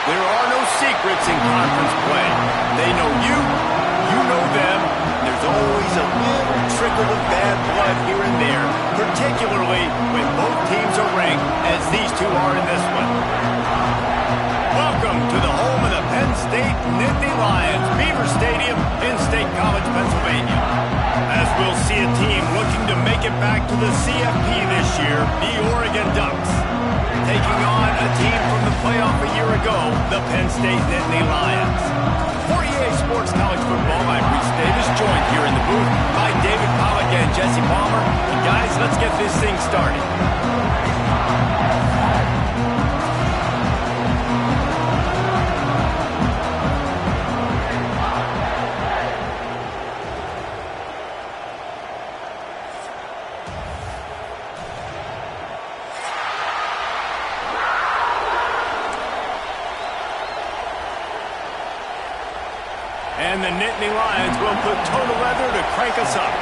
There are no secrets in conference play. They know you, you know them. There's always a little trickle of bad blood here and there, particularly when both teams are ranked, as these two are in this one. Welcome to the home of the Penn State Nittany Lions, Beaver Stadium in State College, Pennsylvania. As we'll see a team looking to make it back to the CFP this year, the Oregon Ducks. Taking on a team from the playoff a year ago, the Penn State Nittany Lions. For EA Sports College Football, I'm Reese Davis, joined here in the booth by David Pollack and Jesse Palmer. And guys, let's get this thing started. And the Nittany Lions will put toe to leather to crank us up.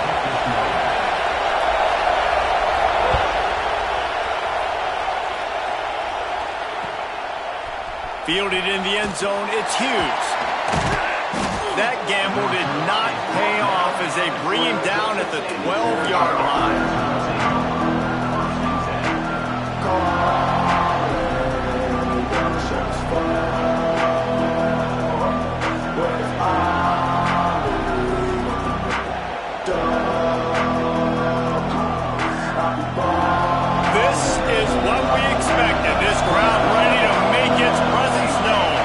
Fielded in the end zone, it's Hughes. That gamble did not pay off as they bring him down at the 12-yard line. This crowd ready to make its presence known.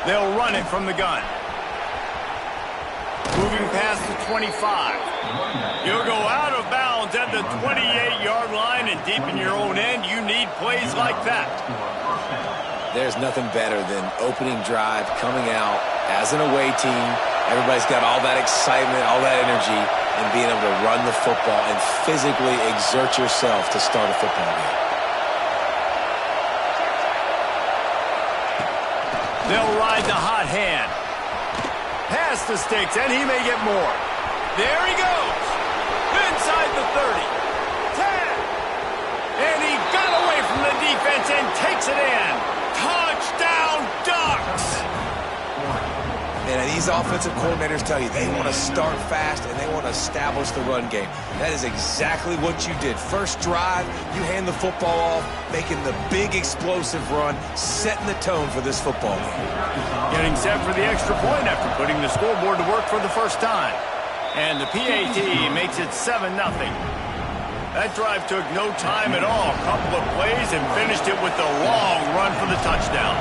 They'll run it from the gun. Moving past the 25. You'll go out of bounds at the 28-yard line, and deep in your own end, you need plays like that. There's nothing better than opening drive, coming out as an away team. Everybody's got all that excitement, all that energy, and being able to run the football and physically exert yourself to start a football game. They'll ride the hot hand. Past the sticks, and he may get more. There he goes. Inside the 30. 10. And he got away from the defense and takes it in. Touchdown, Ducks! And these offensive coordinators tell you they want to start fast and they want to establish the run game. That is exactly what you did. First drive, you hand the football off, making the big explosive run, setting the tone for this football game. Getting set for the extra point after putting the scoreboard to work for the first time. And the PAT makes it 7-0. That drive took no time at all. A couple of plays and finished it with the long run for the touchdown.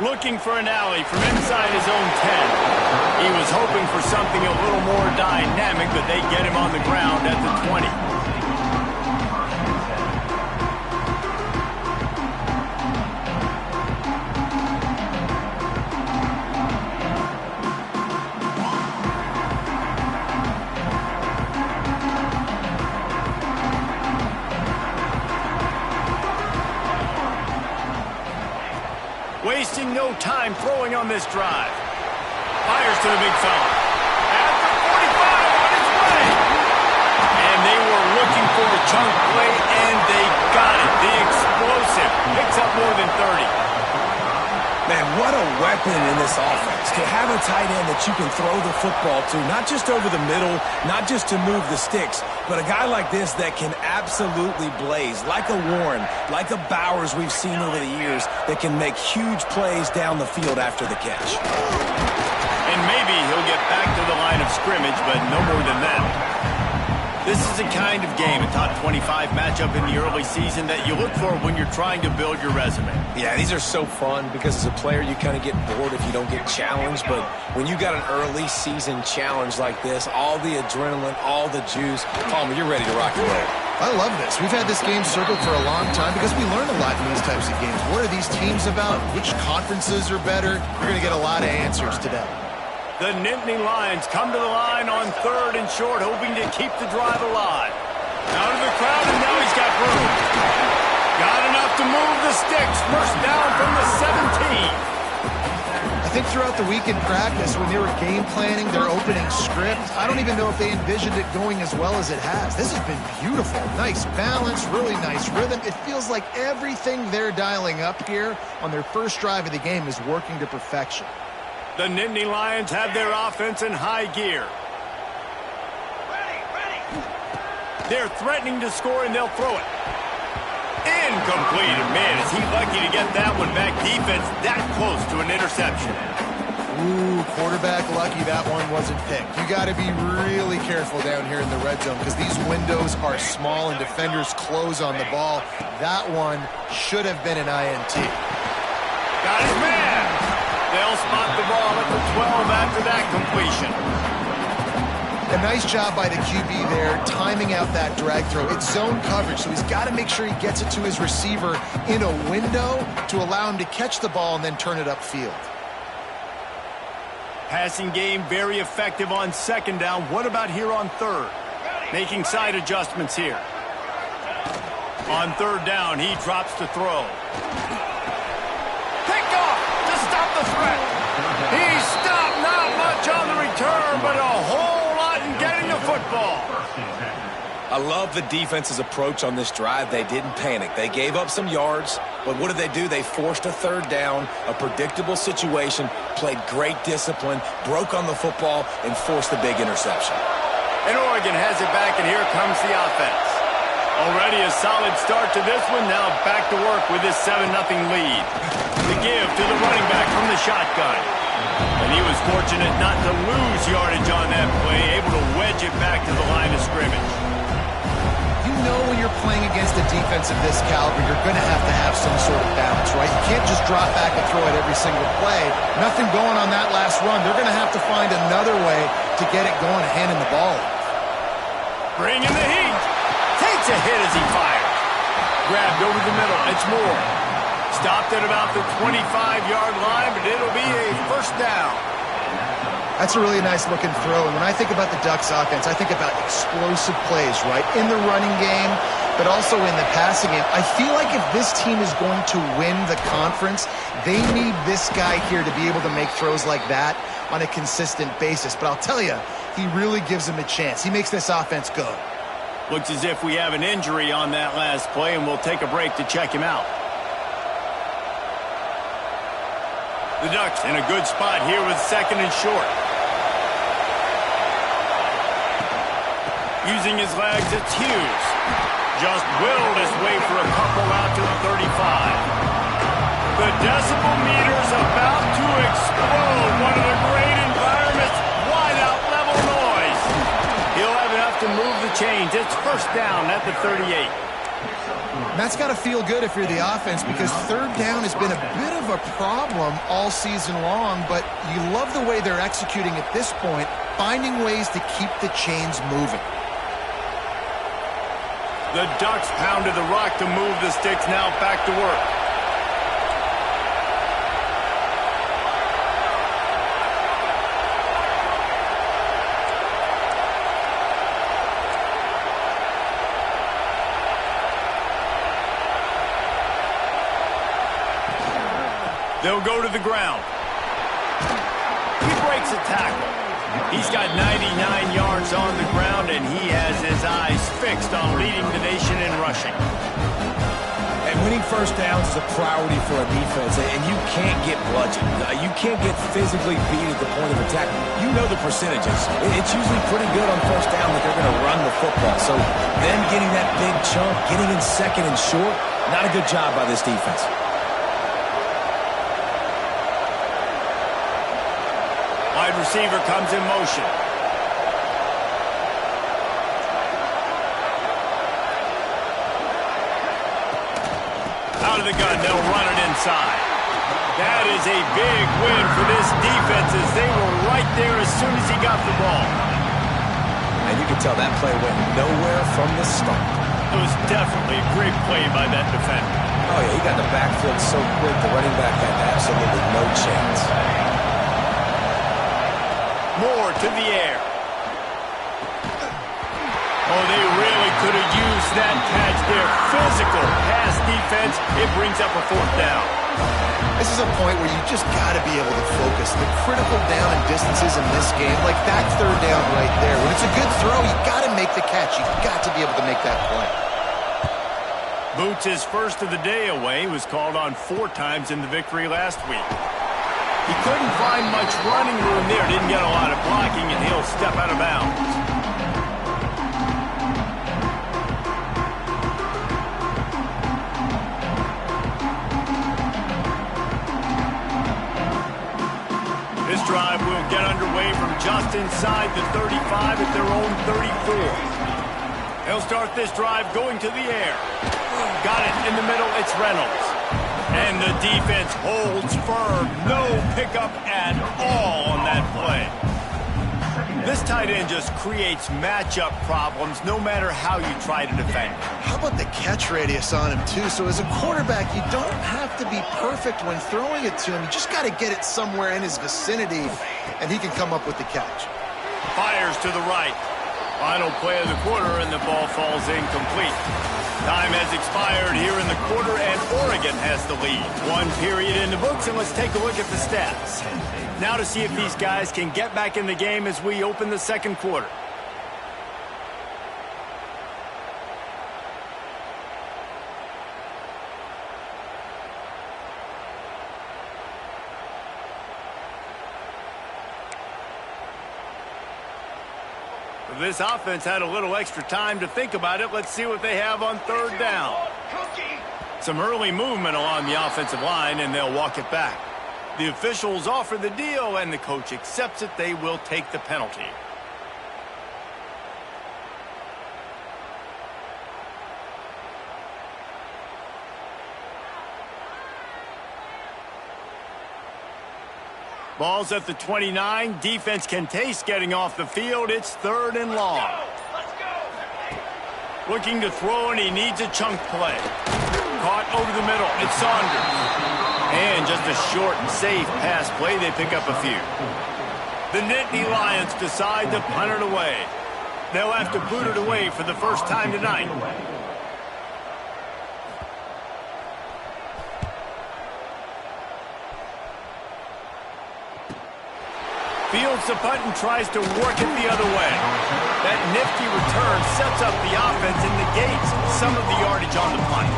Looking for an alley from inside his own 10. He was hoping for something a little more dynamic, but they get him on the ground at the 20. Wasting no time throwing on this drive. Fires to the big fella. At the 45 on his way. And they were looking for a chunk play, and they got it. The explosive picks up more than 30. Man, what a weapon in this offense. To have a tight end that you can throw the football to, not just over the middle, not just to move the sticks, but a guy like this that can absolutely blaze, like a Warren, like a Bowers we've seen over the years, that can make huge plays down the field after the catch. And maybe he'll get back to the line of scrimmage, but no more than that. This is the kind of game, a top 25 matchup in the early season, that you look for when you're trying to build your resume. Yeah, these are so fun because as a player you kind of get bored if you don't get challenged, but when you got an early season challenge like this, all the adrenaline, all the juice, Palmer, you're ready to rock and roll. I love this. We've had this game circled for a long time because we learn a lot from these types of games. What are these teams about? Which conferences are better? You're going to get a lot of answers today. The Nittany Lions come to the line on 3rd and short, hoping to keep the drive alive. Out of the crowd, and now he's got room. Got enough to move the sticks. First down from the 17. I think throughout the week in practice, when they were game planning their opening script, I don't even know if they envisioned it going as well as it has. This has been beautiful. Nice balance, really nice rhythm. It feels like everything they're dialing up here on their first drive of the game is working to perfection. The Nittany Lions have their offense in high gear. They're threatening to score, and they'll throw it. Incomplete. And man, is he lucky to get that one back. Defense that close to an interception. Ooh, quarterback lucky that one wasn't picked. You got to be really careful down here in the red zone because these windows are small and defenders close on the ball. That one should have been an INT. Got his man. They'll spot the ball at the 12 after that completion. A nice job by the QB there, timing out that drag throw. It's zone coverage, so he's got to make sure he gets it to his receiver in a window to allow him to catch the ball and then turn it upfield. Passing game very effective on second down. What about here on third? Making side adjustments here. On third down, he drops to throw. Pick off to stop the threat. He stopped, not much on the return, but a whole lot in getting the football. I love the defense's approach on this drive. They didn't panic. They gave up some yards, but what did they do? They forced a third down, a predictable situation, played great discipline, broke on the football, and forced the big interception. And Oregon has it back, and here comes the offense. Already a solid start to this one. Now back to work with this 7-0 lead. The give to the running back from the shotgun. And he was fortunate not to lose yardage on that play, able to wedge it back to the line of scrimmage. You know when you're playing against a defense of this caliber, you're going to have some sort of balance, right? You can't just drop back and throw it every single play. Nothing going on that last run. They're going to have to find another way to get it going and handing the ball off. Bring in the heat. Takes a hit as he fires. Grabbed over the middle. It's Moore. Stopped at about the 25-yard line, but it'll be a first down. That's a really nice looking throw. And when I think about the Ducks offense, I think about explosive plays, right? In the running game, but also in the passing game. I feel like if this team is going to win the conference, they need this guy here to be able to make throws like that on a consistent basis. But I'll tell you, he really gives them a chance. He makes this offense go. Looks as if we have an injury on that last play, and we'll take a break to check him out. The Ducks in a good spot here with second and short. Using his legs, it's Hughes. Just willed his way for a couple out to the 35. The decibel meter's about to explode. One of the great environments. Wide out level noise. He'll have enough to move the chains. It's first down at the 38. That's got to feel good if you're the offense because third down has been a bit of a problem all season long, but you love the way they're executing at this point, finding ways to keep the chains moving. The Ducks pounded the rock to move the sticks, now back to work. They'll go to the ground. He breaks a tackle. He's got 99 yards on the ground, and he has his eyes fixed on leading the nation in rushing. And winning first downs is a priority for a defense, and you can't get bludgeoned. You can't get physically beat at the point of attack. You know the percentages. It's usually pretty good on first down that they're going to run the football. So them getting that big chunk, getting in second and short, not a good job by this defense. Wide receiver comes in motion. Out of the gun, they'll run it inside. That is a big win for this defense as they were right there as soon as he got the ball. And you can tell that play went nowhere from the start. It was definitely a great play by that defender. Oh, yeah, he got the backfield so quick, the running back had absolutely no chance. Moore to the air. Oh, they really could have used that catch there. Physical pass defense. It brings up a fourth down. This is a point where you just got to be able to focus. The critical down and distances in this game, like that third down right there. When it's a good throw, you got to make the catch. You got to be able to make that play. Boots' first of the day away was called on 4 times in the victory last week. He couldn't find much running room there. Didn't get a lot of blocking, and he'll step out of bounds. This drive will get underway from just inside the 35 at their own 34. They'll start this drive going to the air. Got it in the middle. It's Reynolds. And the defense holds firm. No pickup at all on that play. This tight end just creates matchup problems no matter how you try to defend. How about the catch radius on him, too? So as a quarterback, you don't have to be perfect when throwing it to him. You just got to get it somewhere in his vicinity, and he can come up with the catch. Fires to the right. Final play of the quarter, and the ball falls incomplete. Time has expired here in the quarter, and Oregon has the lead. 1 period in the books, and let's take a look at the stats. Now to see if these guys can get back in the game as we open the second quarter. This offense had a little extra time to think about it. Let's see what they have on third down. Some early movement along the offensive line, and they'll walk it back. The officials offer the deal, and the coach accepts it. They will take the penalty. Ball's at the 29. Defense can taste getting off the field. It's 3rd and long. Looking to throw, and he needs a chunk play. Caught over the middle. It's Saunders. And just a short and safe pass play. They pick up a few. The Nittany Lions decide to punt it away. They'll have to boot it away for the first time tonight. Fields the punt and tries to work it the other way. That nifty return sets up the offense and negates some of the yardage on the punt.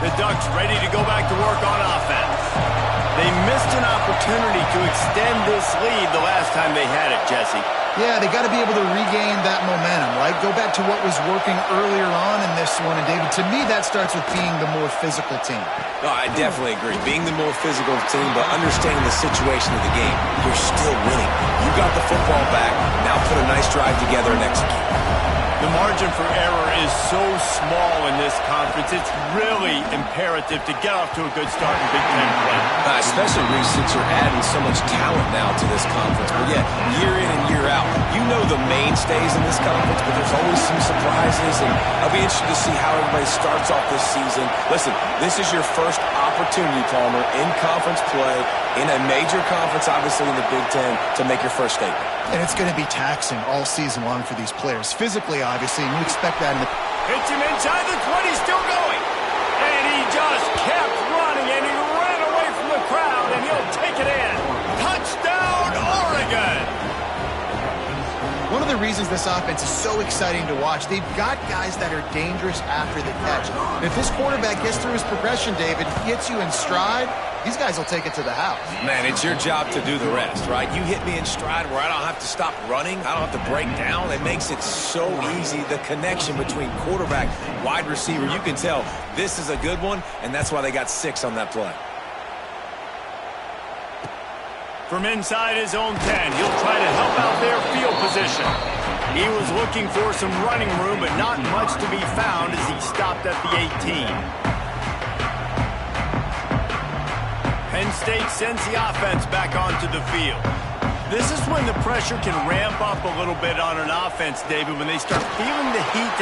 The Ducks ready to go back to work on offense. They missed an opportunity to extend this lead the last time they had it, Jesse. Yeah, they got to be able to regain that momentum, right? Go back to what was working earlier on in this one. And, David, to me, that starts with being the more physical team. No, I definitely agree. Being the more physical team, but understanding the situation of the game. You're still winning. You got the football back. Now put a nice drive together and execute. The margin for error is so small in this conference. It's really imperative to get off to a good start in Big Ten play. Especially, Reese, since you're adding so much talent now to this conference. But yeah, year in and year out, you know the mainstays in this conference, but there's always some surprises, and I'll be interested to see how everybody starts off this season. Listen, this is your first opportunity, Palmer, in conference play, in a major conference, obviously in the Big Ten, to make your first statement. And it's going to be taxing all season long for these players. Physically, obviously, and you expect that in the... Hits him inside the 20, still going. And he just kept running, and he ran away from the crowd, and he'll take it in. Touchdown, Oregon! One of the reasons this offense is so exciting to watch, they've got guys that are dangerous after the catch. And if this quarterback gets through his progression, David, gets you in stride, these guys will take it to the house. Man, it's your job to do the rest, right? You hit me in stride where I don't have to stop running. I don't have to break down. It makes it so easy. The connection between quarterback, wide receiver, you can tell this is a good one, and that's why they got 6 on that play. From inside his own 10, he'll try to help out their field position. He was looking for some running room, but not much to be found as he stopped at the 18. Penn State sends the offense back onto the field. This is when the pressure can ramp up a little bit on an offense, David, when they start feeling the heat.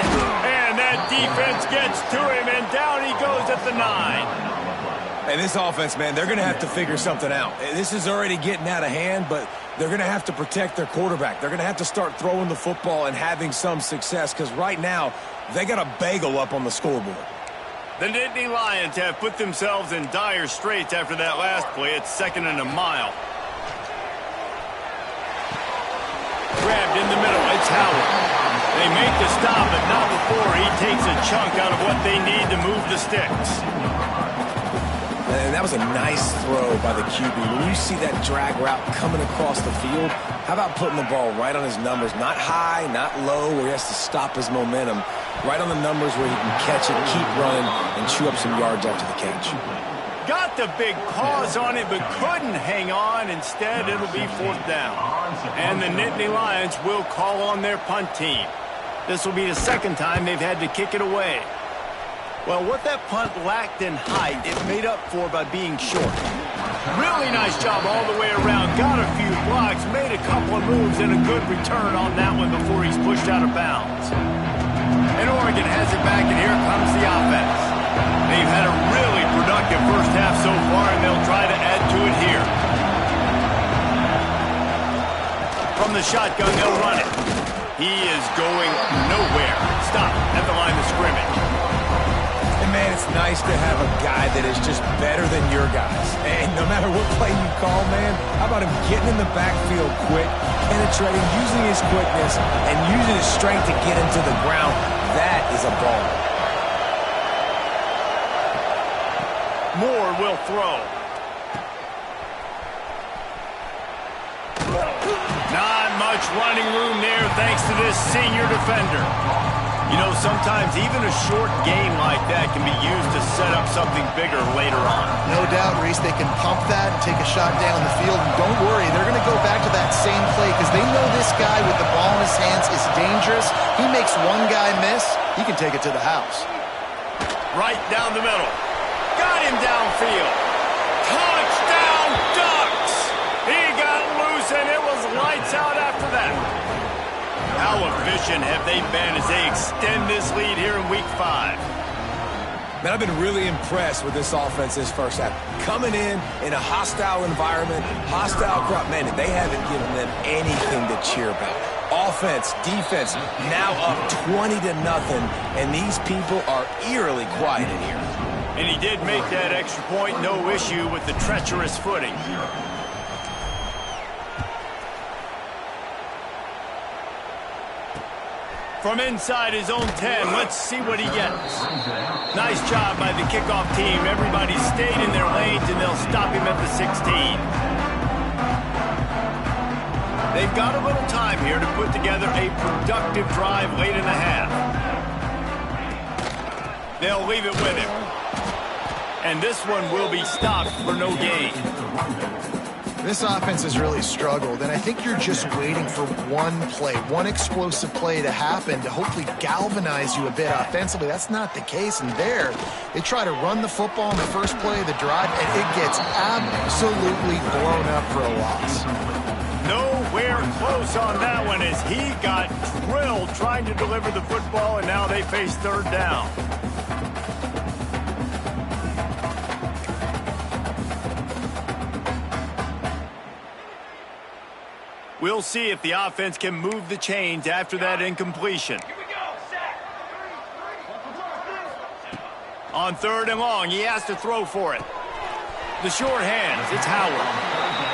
And that defense gets to him, and down he goes at the 9. And this offense, man, they're going to have to figure something out. This is already getting out of hand, but they're going to have to protect their quarterback. They're going to have to start throwing the football and having some success because right now they got a bagel up on the scoreboard. The Nittany Lions have put themselves in dire straits after that last play. It's 2nd and a mile. Grabbed in the middle. It's Howard. They make the stop, but not before he takes a chunk out of what they need to move the sticks. And that was a nice throw by the QB. When you see that drag route coming across the field, how about putting the ball right on his numbers? Not high, not low, where he has to stop his momentum. Right on the numbers where he can catch it, keep running, and chew up some yards after the catch. Got the big pause on it, but couldn't hang on. Instead, it'll be 4th down. And the Nittany Lions will call on their punt team. This will be the 2nd time they've had to kick it away. Well, what that punt lacked in height, it made up for by being short. Really nice job all the way around. Got a few blocks, made a couple of moves, and a good return on that one before he's pushed out of bounds. And Oregon has it back, and here comes the offense. They've had a really productive first half so far, and they'll try to add to it here. From the shotgun, they'll run it. He is going nowhere. Stop at the line of scrimmage. And, man, it's nice to have a guy that is just better than your guys. And no matter what play you call, man, how about him getting in the backfield quick, penetrating, using his quickness, and using his strength to get into the ground. That is a ball. Moore will throw. Not much running room there thanks to this senior defender. You know, sometimes even a short game like that can be used to set up something bigger later on. No doubt, Reese, they can pump that and take a shot down the field. And don't worry, they're going to go back to that same play because they know this guy with the ball in his hands is dangerous. He makes one guy miss, he can take it to the house. Right down the middle. Got him downfield. Touchdown, Ducks! He got loose, and it was lights out after that. How efficient have they been as they extend this lead here in Week 5? Man, I've been really impressed with this offense this first half. Coming in a hostile environment, hostile crowd, man, they haven't given them anything to cheer about. Offense, defense, now up 20-0, and these people are eerily quiet in here. And he did make that extra point, no issue with the treacherous footing. From inside his own 10, let's see what he gets. Nice job by the kickoff team. Everybody stayed in their lanes, and they'll stop him at the 16. They've got a little time here to put together a productive drive late in the half. They'll leave it with him. And this one will be stopped for no gain. This offense has really struggled, and I think you're just waiting for one play, one explosive play to happen to hopefully galvanize you a bit offensively. That's not the case, and there, they try to run the football in the first play of the drive, and it gets absolutely blown up for a loss. Nowhere close on that one as he got drilled trying to deliver the football, and now they face 3rd down. We'll see if the offense can move the chains after that incompletion. On 3rd and long, he has to throw for it. The short hands, it's Howard.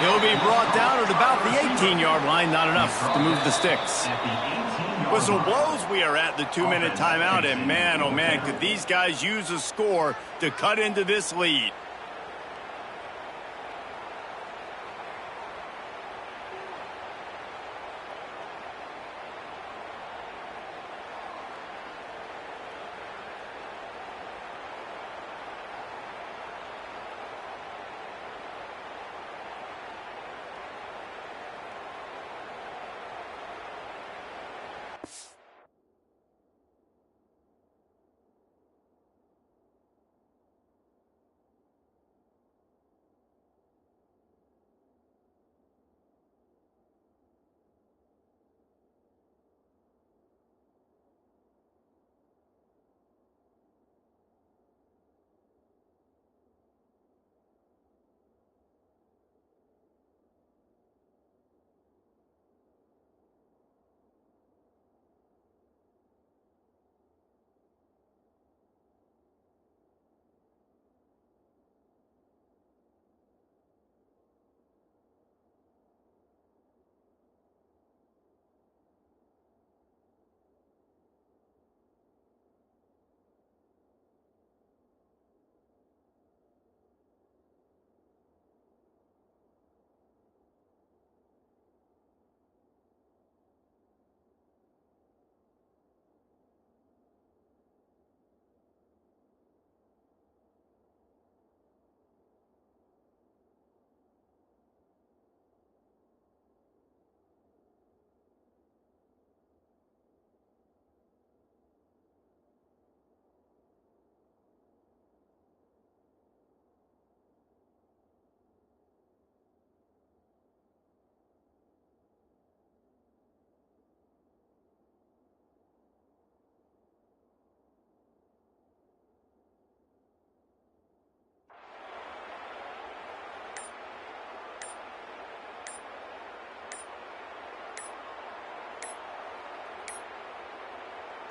He'll be brought down at about the 18-yard line, not enough to move the sticks. Whistle blows, we are at the 2-minute timeout, and man, oh man, could these guys use a score to cut into this lead.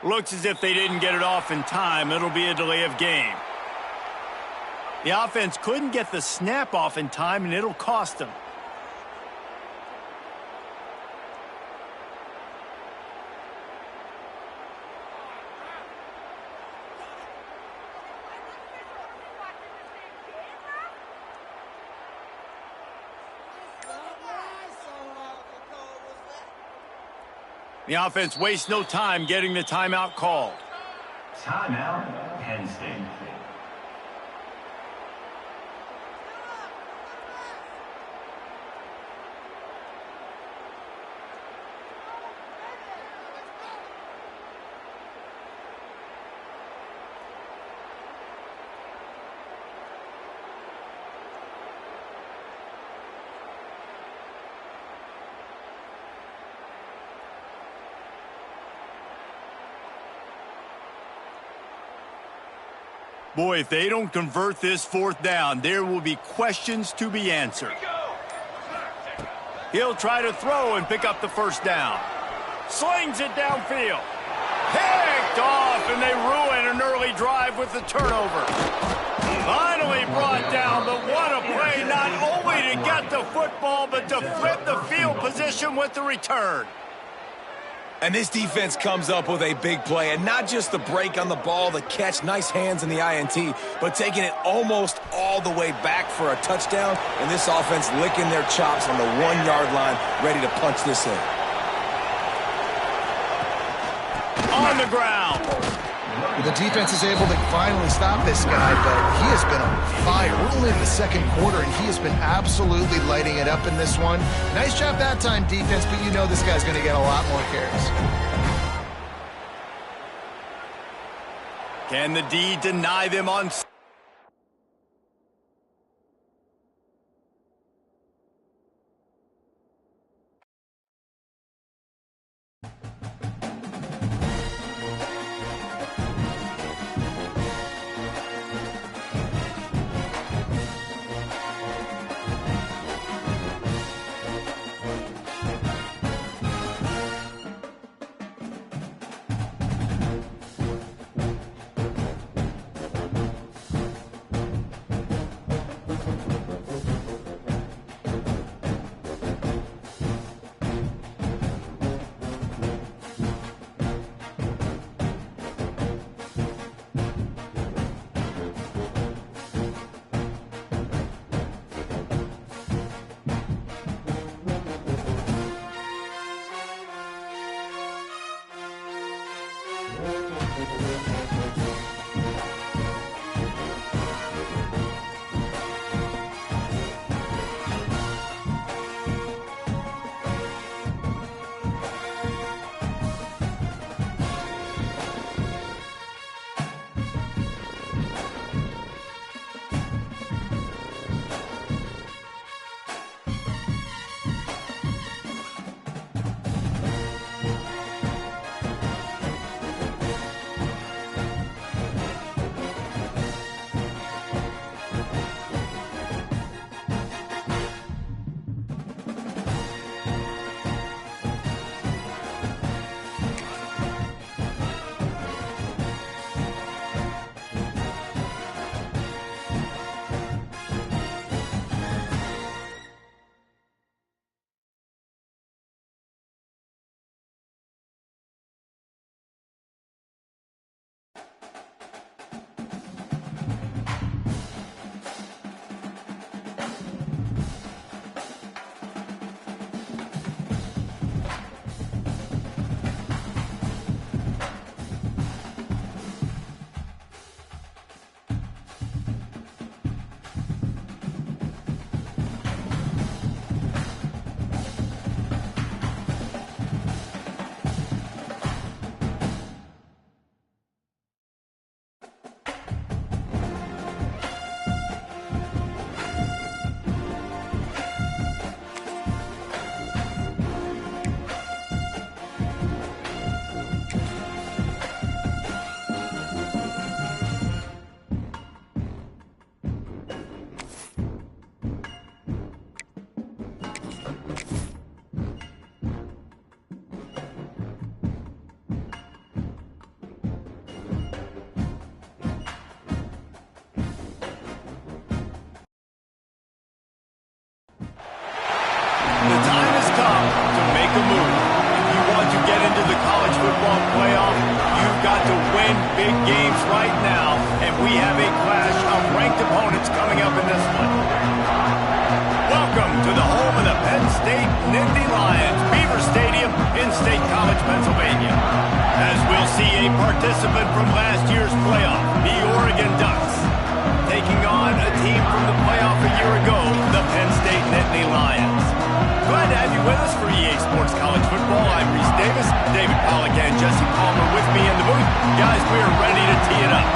Looks as if they didn't get it off in time. It'll be a delay of game. The offense couldn't get the snap off in time, and it'll cost them. The offense wastes no time getting the timeout called. Timeout, Penn State. Boy, if they don't convert this fourth down, there will be questions to be answered. He'll try to throw and pick up the first down. Slings it downfield. Picked off, and they ruin an early drive with the turnover. Finally brought down, but what a play, not only to get the football, but to flip the field position with the return. And this defense comes up with a big play, and not just the break on the ball, the catch, nice hands in the INT, but taking it almost all the way back for a touchdown, and this offense licking their chops on the 1-yard line, ready to punch this in. On the ground. The defense is able to finally stop this guy, but he has been on fire. We're only in the second quarter, and he has been absolutely lighting it up in this one. Nice job that time, defense, but you know this guy's going to get a lot more carries. Can the D deny them on... big games right now, and we have a clash of ranked opponents coming up in this one. Welcome to the home of the Penn State Nittany Lions, Beaver Stadium in State College, Pennsylvania. As we'll see a participant from last year's playoff, the Oregon Ducks, taking on a team from the playoff a year ago, the Penn State Nittany Lions. Glad to have you with us for EA Sports College Football. I'm Reese Davis, David Pollack and Jesse Palmer with me in the booth. Guys, we are ready to tee it up.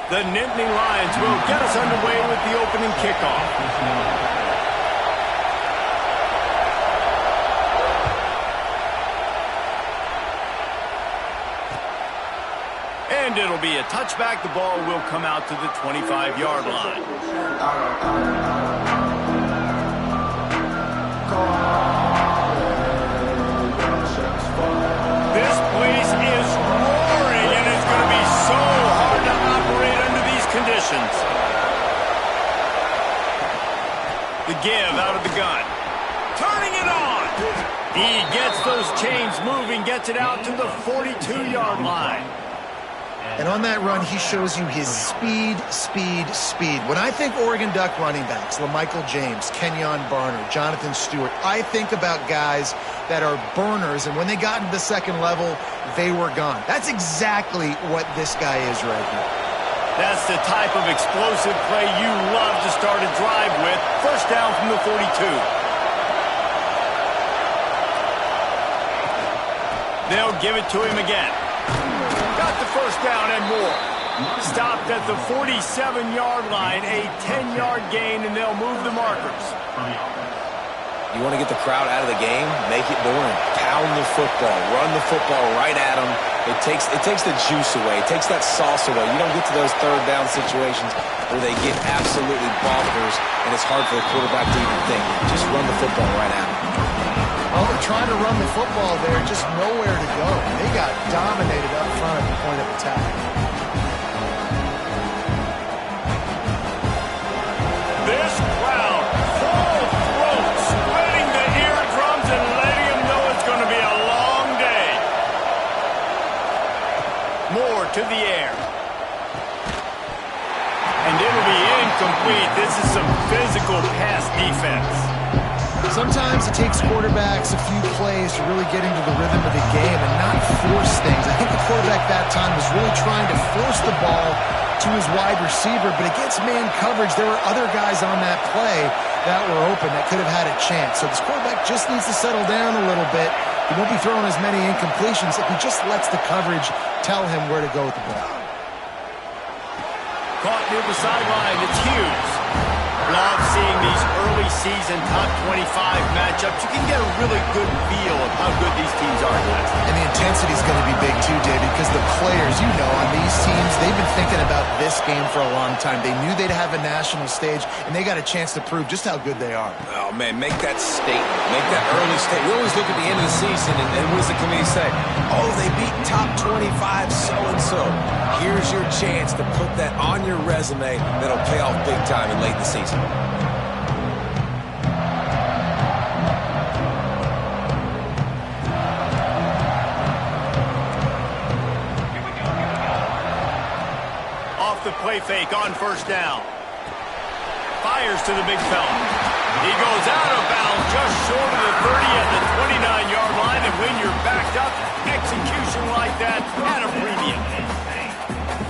The Nittany Lions will get us underway with the opening kickoff. And it'll be a touchback. The ball will come out to the 25-yard line. This place is roaring, and it's going to be so hard to operate under these conditions. The give out of the gun. Turning it on. He gets those chains moving, gets it out to the 42-yard line. And on that run, he shows you his speed. When I think Oregon Duck running backs, LaMichael James, Kenyon Barner, Jonathan Stewart, I think about guys that are burners, and when they got into the second level, they were gone. That's exactly what this guy is right here. That's the type of explosive play you love to start a drive with. First down from the 42. They'll give it to him again. Got the first down and more. Stopped at the 47-yard line, a 10-yard gain, and they'll move the markers. You want to get the crowd out of the game? Make it boring. Pound the football. Run the football right at them. It takes the juice away. It takes that sauce away. You don't get to those third down situations where they get absolutely bonkers, and it's hard for the quarterback to even think. Just run the football right at them. Well, they're trying to run the football there, just nowhere to go. They got dominated up front at the point of attack. This crowd, full throat, spreading the eardrums and letting them know it's going to be a long day. More to the air. And it'll be incomplete. This is some physical pass defense. Sometimes it takes quarterbacks a few plays to really get into the rhythm of the game and not force things. I think the quarterback that time was really trying to force the ball to his wide receiver, but against man coverage, there were other guys on that play that were open that could have had a chance. So this quarterback just needs to settle down a little bit. He won't be throwing as many incompletions if he just lets the coverage tell him where to go with the ball. Caught near the sideline, it's Hughes. Love seeing these early season top 25 matchups. You can get a really good feel of how good these teams are, guys. And the intensity is going to be big too, David, because the players, you know, on these teams, they've been thinking about this game for a long time. They knew they'd have a national stage, and they got a chance to prove just how good they are. Oh, man, make that statement. Make that early statement. We always look at the end of the season, and what does the committee say? Oh, they beat top 25 so-and-so. Here's your chance to put that on your resume that'll pay off big time in late in the season. Off the play fake on first down. Fires to the big fella. He goes out of bounds just short of the 30 at the 29-yard line, and when you're backed up, execution like that at a premium.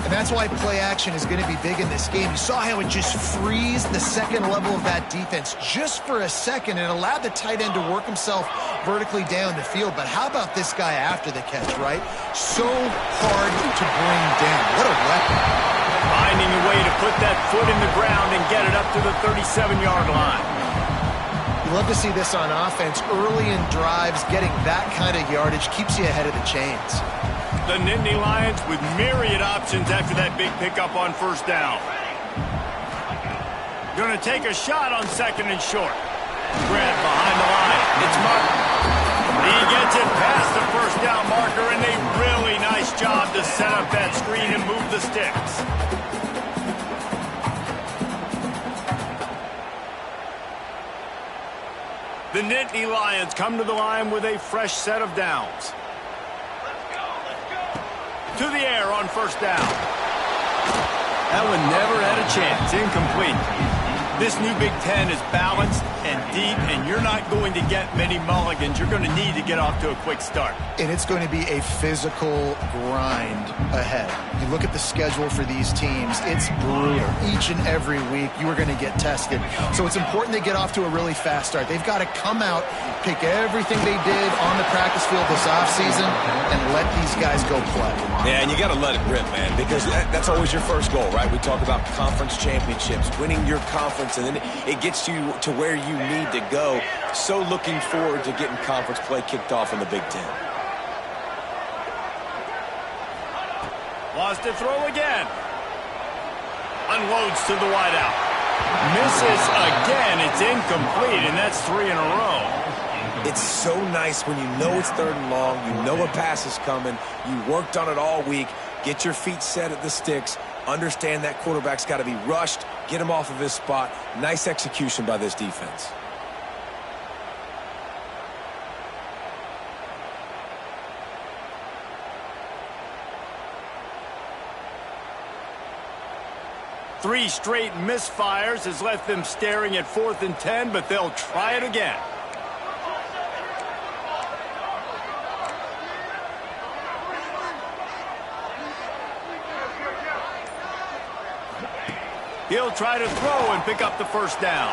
And that's why play action is going to be big in this game. You saw how it just freezed the second level of that defense just for a second. It allowed the tight end to work himself vertically down the field. But how about this guy after the catch, right? So hard to bring down. What a weapon. Finding a way to put that foot in the ground and get it up to the 37-yard line. You love to see this on offense. Early in drives, getting that kind of yardage keeps you ahead of the chains. The Nittany Lions with myriad options after that big pickup on first down. Going to take a shot on second and short. Grant behind the line. It's Martin. He gets it past the first down marker, and a really nice job to set up that screen and move the sticks. The Nittany Lions come to the line with a fresh set of downs. To the air on first down. That one never had a chance. Incomplete. This new Big Ten is balanced and deep, and you're not going to get many mulligans. You're going to need to get off to a quick start. And it's going to be a physical grind ahead. You look at the schedule for these teams, it's brutal. Each and every week, you are going to get tested. So it's important they get off to a really fast start. They've got to come out, pick everything they did on the practice field this offseason, and let these guys go play. Yeah, and you got to let it rip, man, because that's always your first goal, right? We talk about conference championships, winning your conference, and then it gets you to where you need to go. So looking forward to getting conference play kicked off in the Big Ten. Wants to throw again. Unloads to the wideout. Misses again. It's incomplete, and that's 3 in a row. It's so nice when you know it's third and long, you know a pass is coming, you worked on it all week, get your feet set at the sticks, understand that quarterback's got to be rushed, get him off of his spot. Nice execution by this defense. Three straight misfires has left them staring at 4th and 10, but they'll try it again. He'll try to throw and pick up the first down.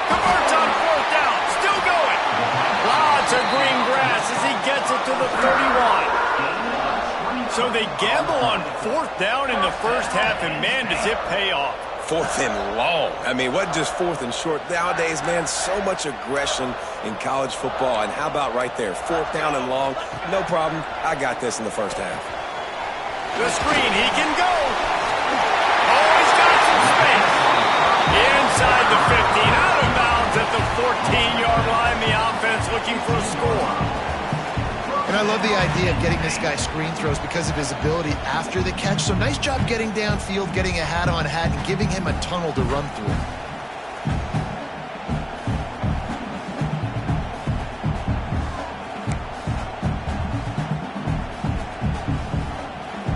Converts on 4th down. Still going. Lots of green grass as he gets it to the 31. So they gamble on 4th down in the first half, and man, does it pay off. 4th and long. I mean, what just 4th and short? Nowadays, man, so much aggression in college football. And how about right there? 4th down and long. No problem. I got this in the first half. The screen. He can go. Oh, he's got some space. Inside the 15. Out of bounds at the 14-yard line. The offense looking for a score. And I love the idea of getting this guy screen throws because of his ability after the catch. So nice job getting downfield, getting a hat-on-hat, and giving him a tunnel to run through.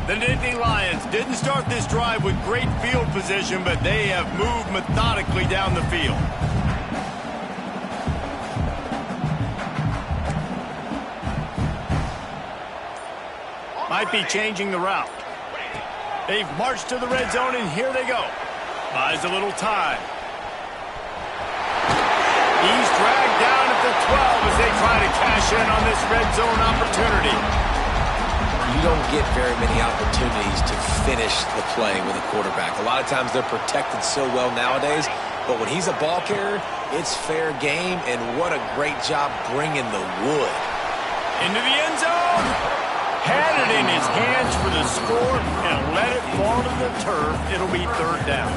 The Nittany Lions didn't start this drive with great field position, but they have moved methodically down the field. Might be changing the route. They've marched to the red zone, and here they go. Buys a little time. He's dragged down at the 12 as they try to cash in on this red zone opportunity. You don't get very many opportunities to finish the play with a quarterback. A lot of times they're protected so well nowadays, but when he's a ball carrier, it's fair game, and what a great job bringing the wood. Into the end zone. Had it in his hands for the score and let it fall to the turf. It'll be 3rd down.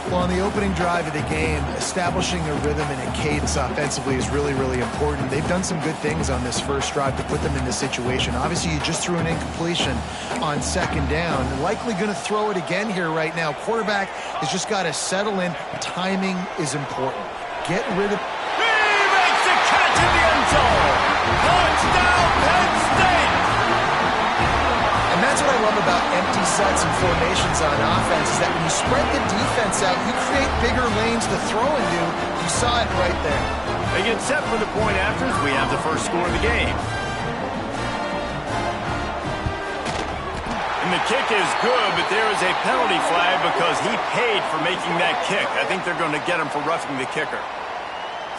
Well, on the opening drive of the game, establishing a rhythm and a cadence offensively is really, really important. They've done some good things on this first drive to put them in this situation. Obviously, you just threw an incompletion on 2nd down. Likely going to throw it again here right now. Quarterback has just got to settle in. Timing is important. Get rid of... He makes the catch in the end zone. Touchdown, Penn State. And that's what I love about empty sets and formations on offense, is that when you spread the defense out, you create bigger lanes to throw into. You saw it right there. They get set for the point after as we have the first score of the game. And the kick is good, but there is a penalty flag because he paid for making that kick. I think they're going to get him for roughing the kicker.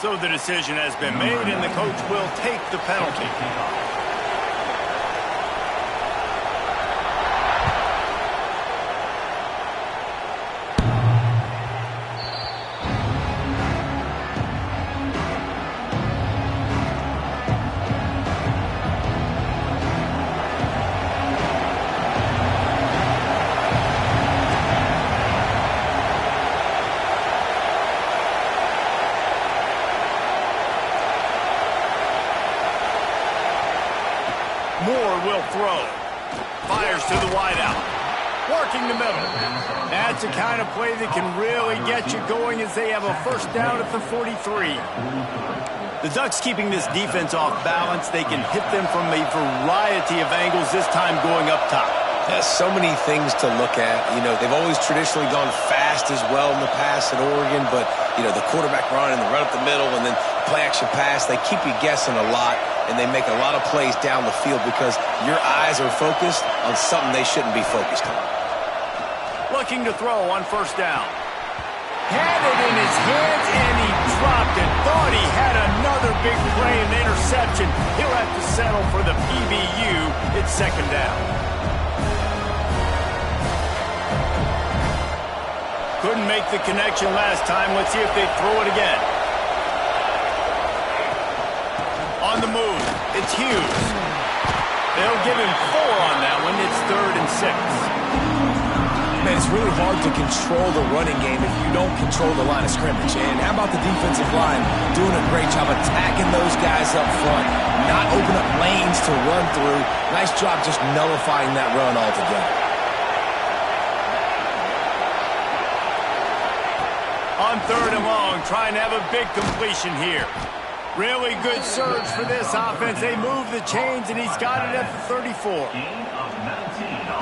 So the decision has been made, and the coach will take the penalty. He'll throw. Fires to the wideout. Working the middle. That's the kind of play that can really get you going as they have a first down at the 43. The Ducks keeping this defense off balance. They can hit them from a variety of angles, this time going up top. So many things to look at. You know, they've always traditionally gone fast as well in the past at Oregon, but, you know, the quarterback run and the run up the middle and then play-action pass, they keep you guessing a lot, and they make a lot of plays down the field because your eyes are focused on something they shouldn't be focused on. Looking to throw on first down. Had it in his hands, and he dropped it. Thought he had another big play and interception. He'll have to settle for the PBU. It's second down. Couldn't make the connection last time. Let's see if they throw it again. On the move, it's Hughes. They'll give him 4 on that one. It's 3rd and 6. Man, it's really hard to control the running game if you don't control the line of scrimmage. And how about the defensive line doing a great job attacking those guys up front, not open up lanes to run through. Nice job just nullifying that run altogether. On 3rd and long, trying to have a big completion here. Really good surge for this offense. They move the chains, and he's got it at the 34.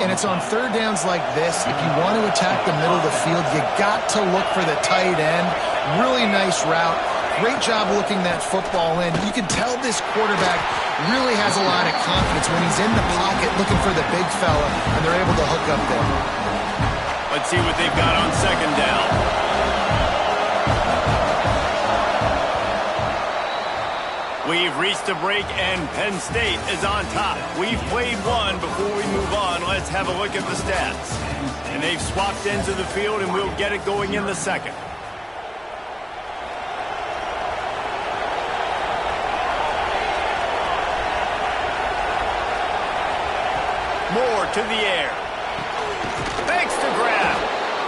And it's on third downs like this. If you want to attack the middle of the field, you got to look for the tight end. Really nice route. Great job looking that football in. You can tell this quarterback really has a lot of confidence when he's in the pocket looking for the big fella, and they're able to hook up there. Let's see what they've got on second down. We've reached a break, and Penn State is on top. We've played one. Before we move on, let's have a look at the stats. And they've swapped ends of the field, and we'll get it going in the second. Moore to the air. Thanks to grab.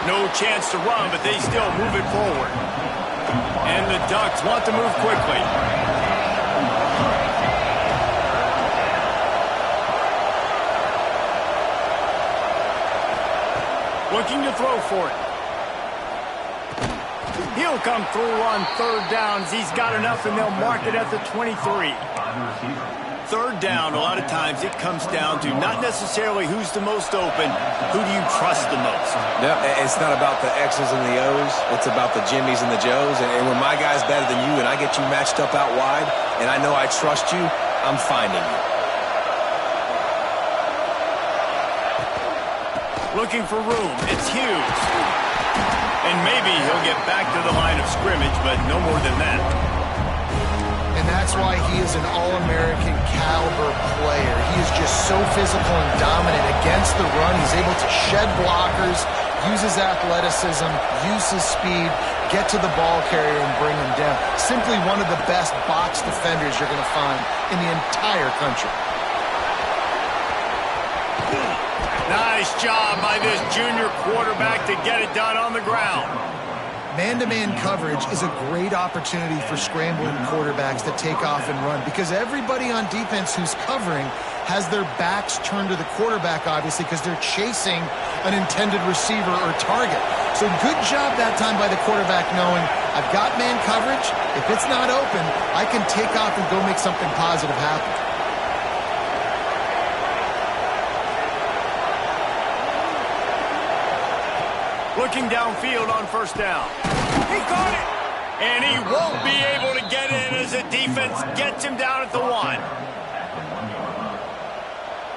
No chance to run, but they still move it forward. And the Ducks want to move quickly. Looking to throw for it. He'll come through on third downs. He's got enough, and they'll mark it at the 23. Third down, a lot of times it comes down to not necessarily who's the most open, who do you trust the most? Yep, it's not about the X's and the O's. It's about the Jimmies and the Joes. And when my guy's better than you and I get you matched up out wide, and I know I trust you, I'm finding you. Looking for room. It's Hughes. And maybe he'll get back to the line of scrimmage, but no more than that. And that's why he is an All-American caliber player. He is just so physical and dominant against the run. He's able to shed blockers, use his athleticism, use his speed, get to the ball carrier and bring him down. Simply one of the best box defenders you're going to find in the entire country. Nice job by this junior quarterback to get it done on the ground. Man-to-man coverage is a great opportunity for scrambling quarterbacks to take off and run because everybody on defense who's covering has their backs turned to the quarterback, obviously, because they're chasing an intended receiver or target. So good job that time by the quarterback knowing, I've got man coverage. If it's not open, I can take off and go make something positive happen. Looking downfield on first down. He caught it! And he won't be able to get in as the defense gets him down at the 1.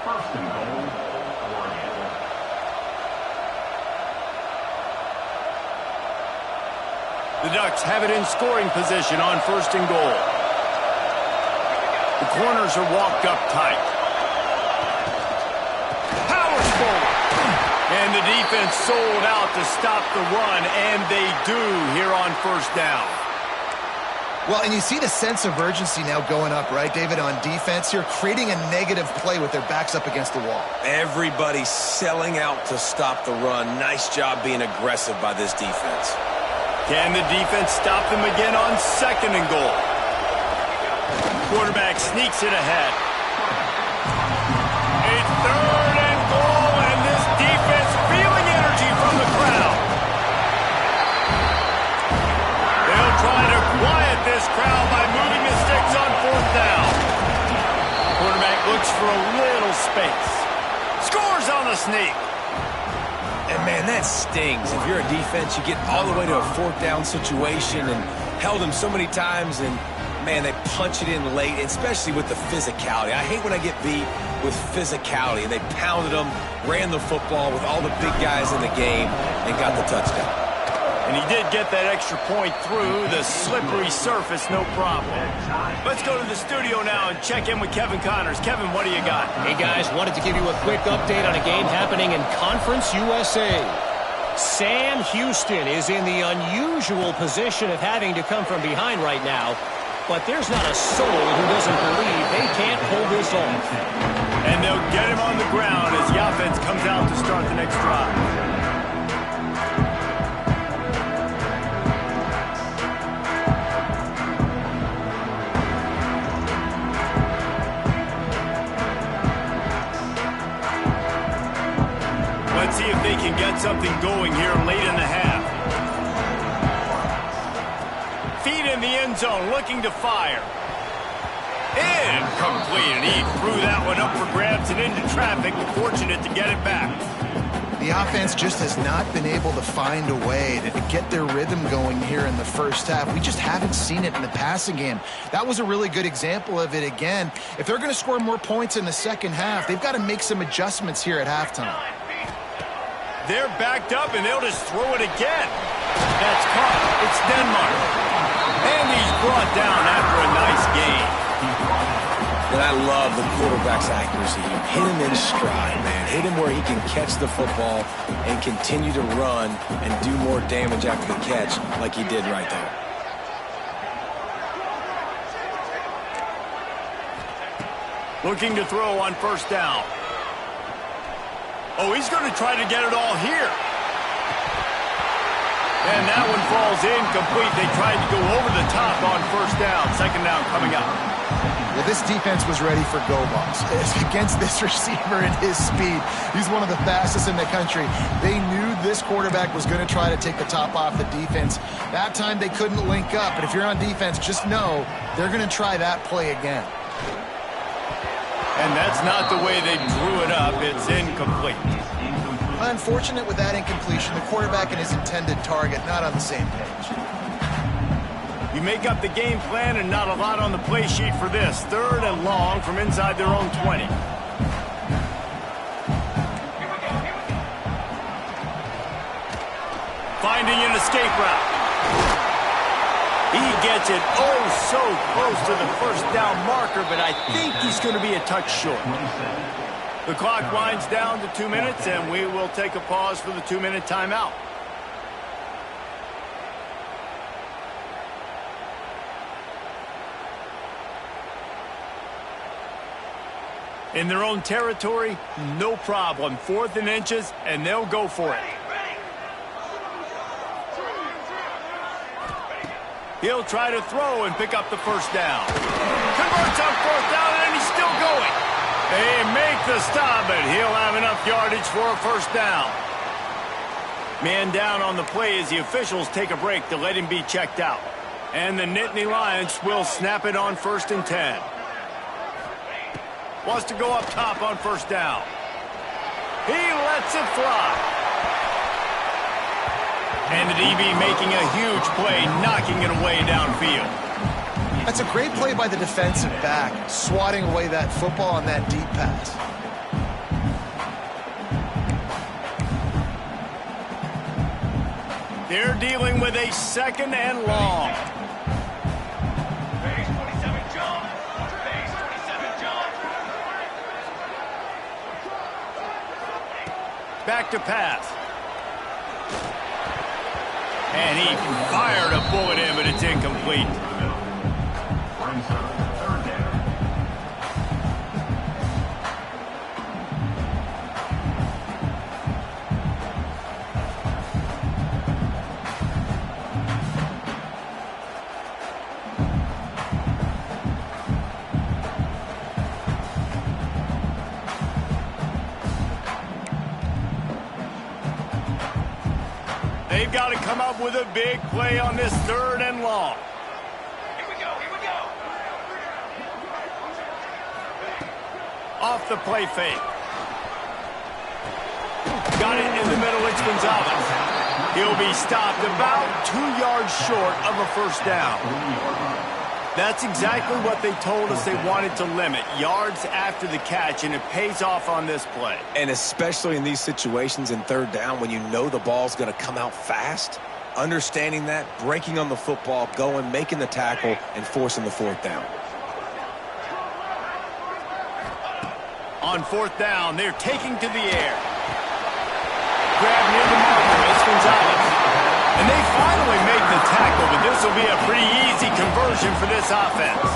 First and goal, Oregon. The Ducks have it in scoring position on first and goal. The corners are walked up tight. Powers forward. And the defense sold out to stop the run, and they do here on first down. Well, and you see the sense of urgency now going up, right, David, on defense here, creating a negative play with their backs up against the wall. Everybody's selling out to stop the run. Nice job being aggressive by this defense. Can the defense stop them again on second and goal? Quarterback sneaks it ahead. space. Scores on the sneak. And, man, that stings. If you're a defense, you get all the way to a fourth down situation and held them so many times, and, man, they punch it in late, especially with the physicality. I hate when I get beat with physicality. They pounded them, ran the football with all the big guys in the game, and got the touchdown. And he did get that extra point through the slippery surface, no problem. Let's go to the studio now and check in with Kevin Connors. Kevin, what do you got? Hey, guys, wanted to give you a quick update on a game happening in Conference USA. Sam Houston is in the unusual position of having to come from behind right now, but there's not a soul who doesn't believe they can't pull this off. And they'll get him on the ground as the offense comes out to start the next drive. Let's see if they can get something going here late in the half. Feet in the end zone, looking to fire. Incomplete, and he threw that one up for grabs and into traffic, fortunate to get it back. The offense just has not been able to find a way to get their rhythm going here in the first half. We just haven't seen it in the passing game. That was a really good example of it again. If they're going to score more points in the second half, they've got to make some adjustments here at halftime. They're backed up, and they'll just throw it again. That's caught. It's Denmark. And he's brought down after a nice game. And I love the quarterback's accuracy. Hit him in stride, man. Hit him where he can catch the football and continue to run and do more damage after the catch like he did right there. Looking to throw on first down. Oh, he's going to try to get it all here. And that one falls incomplete. They tried to go over the top on first down. Second down coming up. Well, this defense was ready for go balls. Against this receiver and his speed, he's one of the fastest in the country. They knew this quarterback was going to try to take the top off the defense. That time they couldn't link up. But if you're on defense, just know they're going to try that play again. And that's not the way they drew it up. It's incomplete. Unfortunate with that incompletion. The quarterback and his intended target not on the same page. You make up the game plan and not a lot on the play sheet for this. Third and long from inside their own 20. Finding an escape route. He gets it so close to the first down marker, but I think he's going to be a touch short. The clock winds down to 2 minutes, and we will take a pause for the 2-minute timeout. In their own territory, no problem. 4th and inches, and they'll go for it. He'll try to throw and pick up the first down. Converts on 4th down, and he's still going. They make the stop, but he'll have enough yardage for a first down. Man down on the play as the officials take a break to let him be checked out. And the Nittany Lions will snap it on 1st and 10. Wants to go up top on first down. He lets it fly. And the DB making a huge play, knocking it away downfield. That's a great play by the defensive back, swatting away that football on that deep pass. They're dealing with a 2nd and long. Back to pass. And he fired a bullet in, but it's incomplete. They've got to come up with a big play on this 3rd and long. Here we go. Off the play fake. got it in the middle. It's Gonzalez. He'll be stopped about 2 yards short of a first down. That's exactly what they told us they wanted to limit, yards after the catch, and it pays off on this play. And especially in these situations in third down when you know the ball's going to come out fast, understanding that, breaking on the football, going, making the tackle, and forcing the fourth down. On fourth down, they're taking to the air. Grab near the marker, it's Gonzalez. And they finally make the tackle, but this will be a pretty easy conversion for this offense.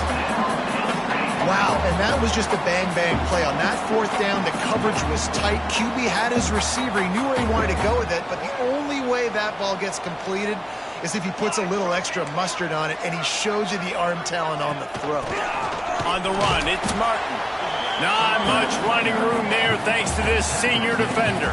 Wow, and that was just a bang-bang play. On that fourth down, the coverage was tight. QB had his receiver. He knew where he wanted to go with it, but the only way that ball gets completed is if he puts a little extra mustard on it, and he shows you the arm talent on the throw. On the run, it's Martin. Not much running room there thanks to this senior defender.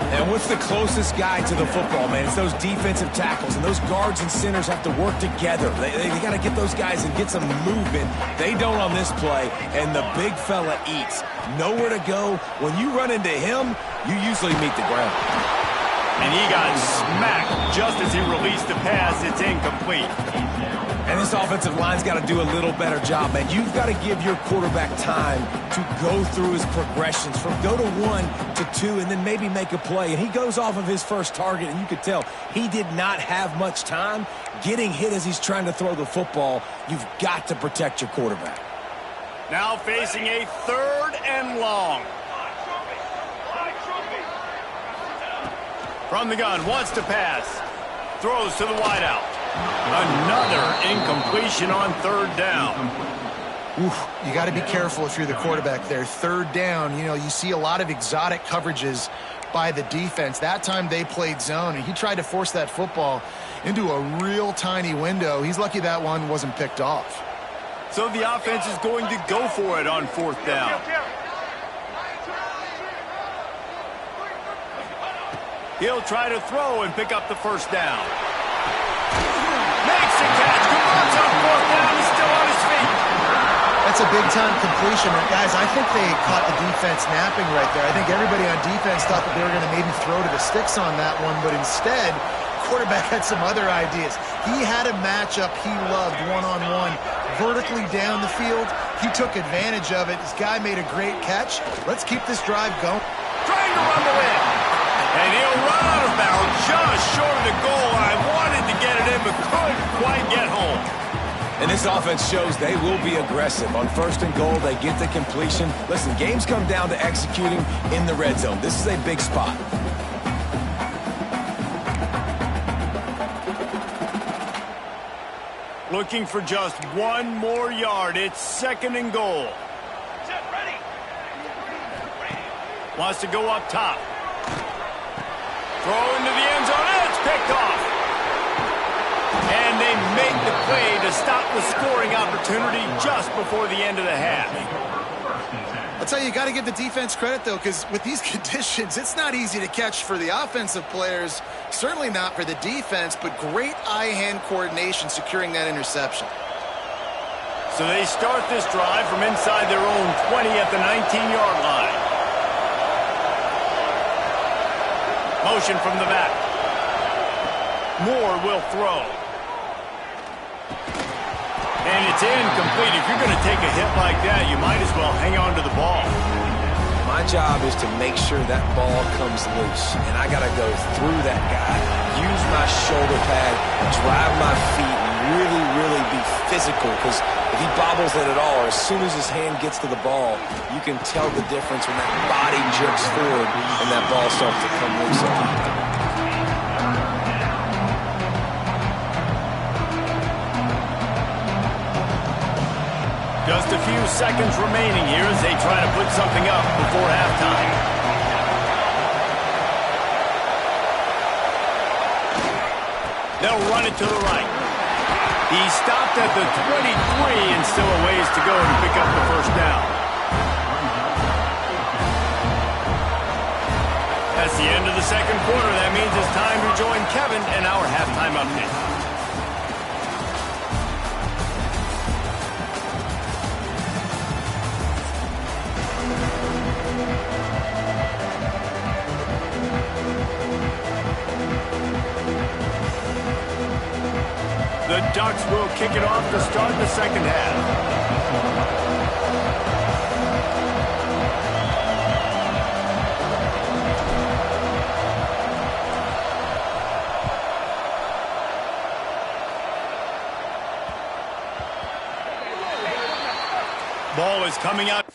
And what's the closest guy to the football, man? It's those defensive tackles, and those guards and centers have to work together. They got to get those guys and get some movement. They don't on this play, and the big fella eats. Nowhere to go. When you run into him, you usually meet the ground. And he got smacked just as he released the pass. It's incomplete. And this offensive line's got to do a little better job, man. You've got to give your quarterback time to go through his progressions from go to 1 to 2 and then maybe make a play. And he goes off of his first target, and you could tell he did not have much time getting hit as he's trying to throw the football. You've got to protect your quarterback. Now facing a 3rd and long. From the gun, wants to pass. Throws to the wideout. Another incompletion on 3rd down. Oof, you got to be careful if you're the quarterback there. 3rd down, you see a lot of exotic coverages by the defense. That time they played zone, and he tried to force that football into a real tiny window. He's lucky that one wasn't picked off. So the offense is going to go for it on 4th down. He'll try to throw and pick up the first down. Makes the catch. Converts on 4th down. He's still on his feet. That's a big-time completion. And guys, I think they caught the defense napping right there. I think everybody on defense thought that they were going to maybe throw to the sticks on that one, but instead, quarterback had some other ideas. He had a matchup he loved, one-on-one, vertically down the field. He took advantage of it. This guy made a great catch. Let's keep this drive going. Trying to rumble in. And he'll run out of bounds just short of the goal line. Wanted to get it in, but couldn't quite get home. And this offense shows they will be aggressive. On 1st and goal, they get the completion. Listen, games come down to executing in the red zone. This is a big spot. Looking for just 1 more yard. It's 2nd and goal. Wants to go up top. Throw into the end zone. It's picked off. And they make the play to stop the scoring opportunity just before the end of the half. I'll tell you, you got to give the defense credit, though, because with these conditions, it's not easy to catch for the offensive players, certainly not for the defense, but great eye-hand coordination securing that interception. So they start this drive from inside their own 20 at the 19-yard line. Motion from the back. Moore will throw. And it's incomplete. If you're going to take a hit like that, you might as well hang on to the ball. My job is to make sure that ball comes loose. And I got to go through that guy, use my shoulder pad, drive my feet, and really be physical. Because if he bobbles it at all, or as soon as his hand gets to the ball, you can tell the difference when that body jerks forward and that ball starts to come loose. Just a few seconds remaining here as they try to put something up before halftime. They'll run it to the right. He stopped at the 23 and still a ways to go to pick up the first down. That's the end of the 2nd quarter. That means it's time to join Kevin in our halftime update. The Ducks will kick it off to start the second half. Ball is coming out.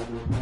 you